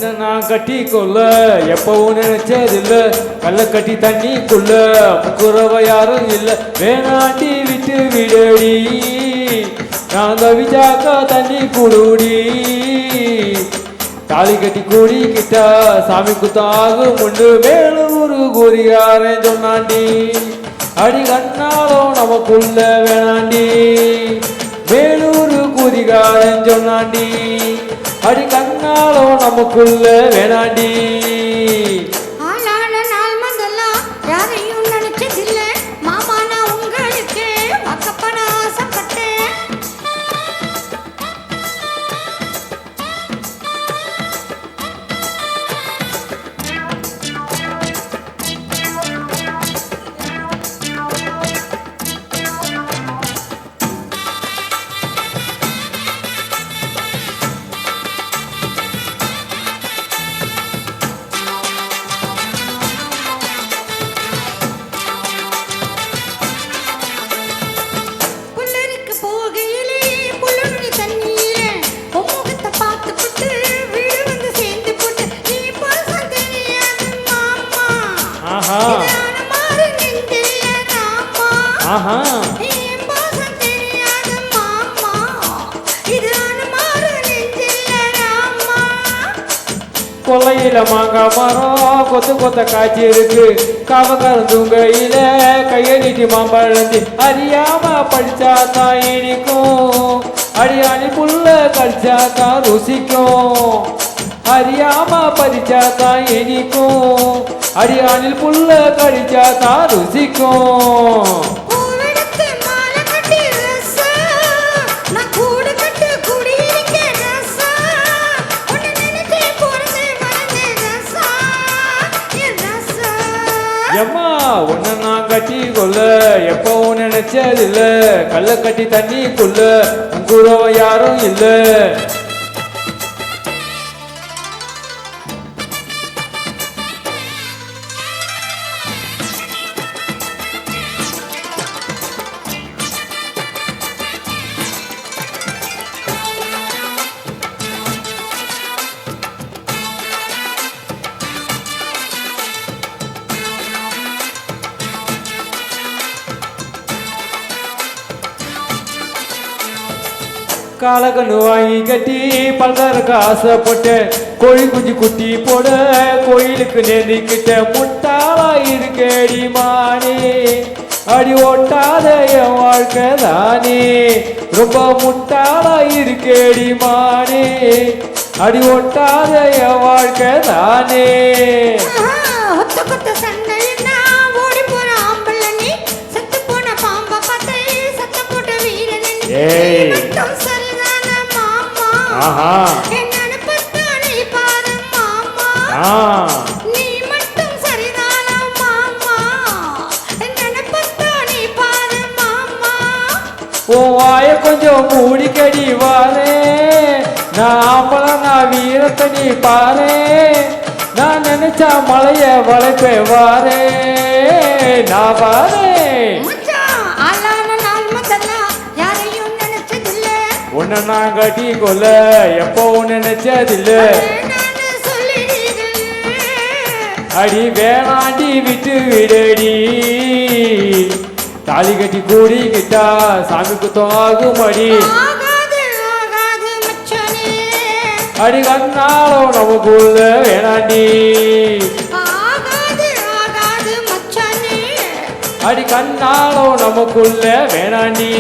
உன்னை நான் கட்டி கொள்ள எப்பவும் நினைச்சதில்ல கல்ல கட்டி தண்ணிக்குள்ள முக்குறவ யாரும் இல்லை வேணாண்டி விட்டு விடடி நான் தவிச்சாக்கா தண்ணி குடுடி தாலி கட்டி கூடிக்கிட்டா சாமி குத்தாகும் முண்டு மேலூர் குறியாரன் சொன்னாண்டி அடி கண்ணாலும் நமக்குள்ள வேணாண்டி மேலூர் குறிகாரன் சொன்னாண்டி அடி கண்ணாலும் நமக்குள்ள வேணாண்டி கொல்லையில மாங்காய் மரம் கொத்து கொத்த காய்ச்சி இருக்கு காவக்கருந்துங்கையில கையடிக்கு மாம்பழந்தி அறியாம படிச்சா தான் இனிக்கும் அடியாணி புள்ள கடிச்சா தான் ருசிக்கும் அறியாம பறிச்சா தான் இனிக்கும் அடியானில் புள்ள கடிச்சா தான் ருசிக்கும் எம்மா உன்னை நான் கட்டி கொள்ள எப்பவும் நினைச்சதில்ல கல்ல கட்டி தண்ணிக்குள்ள உங்குறவ யாரும் இல்லை காலக்கண்ணு வாங்கி கட்டி பல்காருக்கு ஆசைப்பட்டேன் கோழி குஞ்சு குட்டி போட கோயிலுக்கு நேர்ந்திக்கிட்ட முட்டாளா இருக்கேடி மானே அடி ஓட்டாத என் வாழ்க்கை தானே ரொம்ப முட்டாளா இருக்கேடி மானே அடி ஓட்டாத என் வாழ்க்கை தானே ஏய் வாய கொஞ்சம் மூடிக்கடி வாரே நான் வீரத்தை நீ பாரு நான் நினைச்சா மலைய வளைப்பே வாரே நான் வாரே உன்னை நான் கட்டி கொள்ள எப்பவும் நினைச்சதில்ல அடி வேணாண்டி விட்டு விடடி தாலி கட்டி கூடிக்கிட்டா சாமி குத்தாகும் அடி அடி கண்ணாலும் நமக்குள்ள வேணாண்டி அடி கண்ணாலும் நமக்குள்ள வேணாண்டி